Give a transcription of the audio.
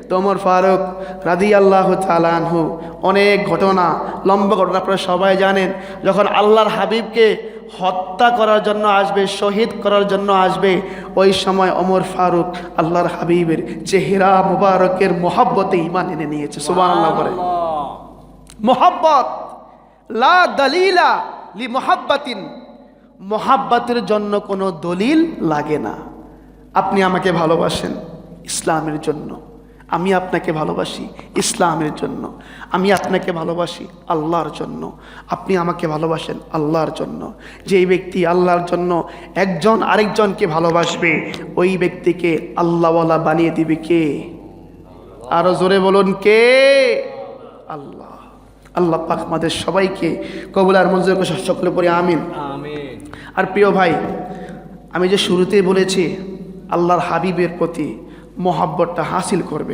তো ওমর ফারুক রাদিয়াল্লাহু তাআলা আনহু অনেক ঘটনা, লম্বা ঘটনা আপনারা সবাই জানেন। যখন আল্লাহর হাবিবকে হত্যা করার জন্য আসবে, শহীদ করার জন্য আসবে, ওই সময় ওমর ফারুক আল্লাহর হাবিবের চেহারা মুবারকের মহব্বতে ঈমান এনে নিয়েছে। সুবহানাল্লাহ করে মহব্বত, লা দালিলা লি মুহাব্বাতিন, মহাব্বতের জন্য কোনো দলিল লাগে না। আপনি আমাকে ভালোবাসেন ইসলামের জন্য, আমি আপনাকে ভালোবাসি ইসলামের জন্য, আমি আপনাকে ভালোবাসি আল্লাহর জন্য, আপনি আমাকে ভালোবাসেন আল্লাহর জন্য। যেই ব্যক্তি আল্লাহর জন্য একজন আরেকজনকে ভালোবাসবে, ওই ব্যক্তিকে আল্লাহওয়ালা বানিয়ে দিবে কে? আরো জোরে বলুন কে? আল্লাহ। আল্লাহ পাক আমাদের সবাইকে কবুল আর মঞ্জুর করে সকলে পড়ে আমিন। আর প্রিয় ভাই, আমি যে শুরুতেই বলেছি আল্লাহর হাবিবের প্রতি মহব্বতটা হাসিল করবেন।